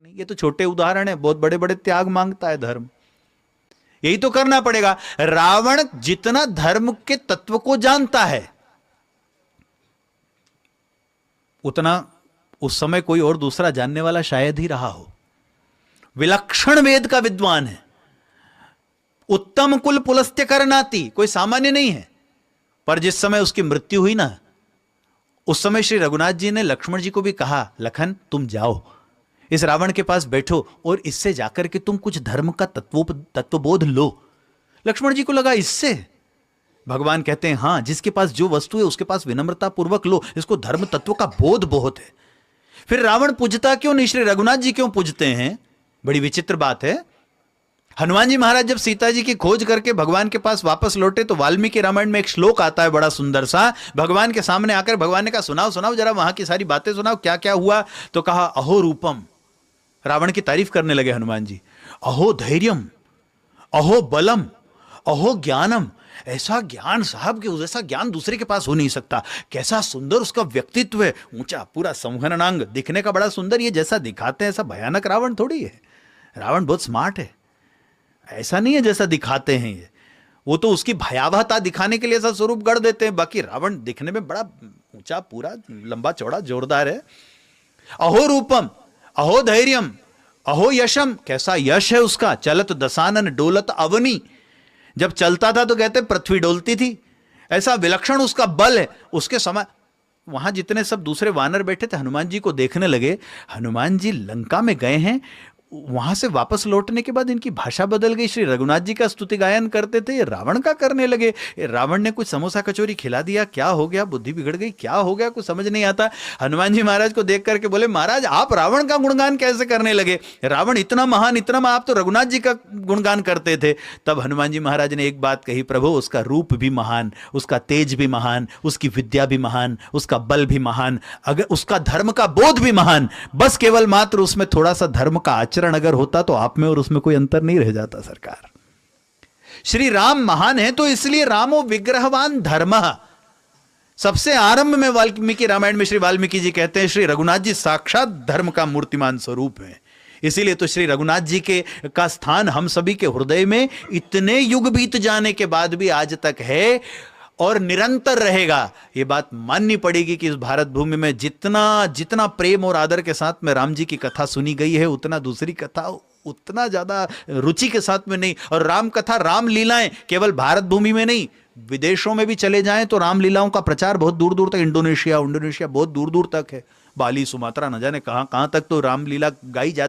नहीं, ये तो छोटे उदाहरण है, बहुत बड़े बड़े त्याग मांगता है धर्म। यही तो करना पड़ेगा। रावण जितना धर्म के तत्व को जानता है उतना उस समय कोई और दूसरा जानने वाला शायद ही रहा हो। विलक्षण वेद का विद्वान है, उत्तम कुल पुलस्त्य करनाती, कोई सामान्य नहीं है। पर जिस समय उसकी मृत्यु हुई ना, उस समय श्री रघुनाथ जी ने लक्ष्मण जी को भी कहा, लखन तुम जाओ इस रावण के पास बैठो और इससे जाकर के तुम कुछ धर्म का तत्वबोध लो। लक्ष्मण जी को लगा इससे, भगवान कहते हैं हां, जिसके पास जो वस्तु है उसके पास विनम्रता पूर्वक लो, इसको धर्म तत्व का बोध बहुत है। फिर रावण पूजता क्यों नहीं, श्री रघुनाथ जी क्यों पूजते हैं? बड़ी विचित्र बात है। हनुमान जी महाराज जब सीता जी की खोज करके भगवान के पास वापस लौटे तो वाल्मीकि रामायण में एक श्लोक आता है बड़ा सुंदर सा। भगवान के सामने आकर भगवान ने कहा, सुनाओ सुनाओ जरा वहां की सारी बातें सुनाओ, क्या क्या हुआ। तो कहा, अहो रूपम, रावण की तारीफ करने लगे हनुमान जी। अहो धैर्यम, अहो बलम, अहो ज्ञानम, ऐसा ज्ञान साहब के जैसा ज्ञान दूसरे के पास हो नहीं सकता। कैसा सुंदर उसका व्यक्तित्व है, ऊंचा पूरा संवहनांग, दिखने का बड़ा सुंदर। ये जैसा दिखाते हैं ऐसा भयानक रावण थोड़ी है। रावण बहुत स्मार्ट है, ऐसा नहीं है जैसा दिखाते हैं ये। वो तो उसकी भयावहता दिखाने के लिए ऐसा स्वरूप गढ़ देते हैं, बाकी रावण दिखने में बड़ा ऊंचा, पूरा लंबा चौड़ा जोरदार है। अहो रूपम, अहो धैर्यम, अहो यशम, कैसा यश है उसका। चलत दसानन डोलत अवनी, जब चलता था तो कहते पृथ्वी डोलती थी। ऐसा विलक्षण उसका बल है। उसके समय वहां जितने सब दूसरे वानर बैठे थे हनुमान जी को देखने लगे। हनुमान जी लंका में गए हैं, वहां से वापस लौटने के बाद इनकी भाषा बदल गई। श्री रघुनाथ जी का स्तुति गायन करते थे, ये रावण का करने लगे। रावण ने कुछ समोसा कचौरी खिला दिया, क्या हो गया, बुद्धि बिगड़ गई, क्या हो गया, कुछ समझ नहीं आता। हनुमान जी महाराज को देख करके बोले, महाराज आप रावण का गुणगान कैसे करने लगे? रावण इतना महान, इतना महान, आप तो रघुनाथ जी का गुणगान करते थे। तब हनुमान जी महाराज ने एक बात कही, प्रभु उसका रूप भी महान, उसका तेज भी महान, उसकी विद्या भी महान, उसका बल भी महान, अगर उसका धर्म का बोध भी महान। बस केवल मात्र उसमें थोड़ा सा धर्म का अगर होता तो आप में और उसमें कोई अंतर नहीं रह जाता। सरकार, श्री राम महान है तो इसलिए रामो विग्रहवान धर्मः। सबसे आरंभ में वाल्मीकि रामायण में श्री वाल्मीकि जी कहते हैं श्री रघुनाथ जी साक्षात धर्म का मूर्तिमान स्वरूप है। इसीलिए तो श्री रघुनाथ जी के का स्थान हम सभी के हृदय में इतने युग बीत जाने के बाद भी आज तक है और निरंतर रहेगा। यह बात माननी पड़ेगी कि इस भारत भूमि में जितना जितना प्रेम और आदर के साथ में राम जी की कथा सुनी गई है, उतना दूसरी कथा उतना ज्यादा रुचि के साथ में नहीं। और राम कथा, राम लीलाएं केवल भारत भूमि में नहीं, विदेशों में भी चले जाएं तो राम लीलाओं का प्रचार बहुत दूर दूर तक, इंडोनेशिया बहुत दूर दूर तक है, बाली, सुमात्रा, न जाने कहां कहां तक तो रामलीला गाई जाती।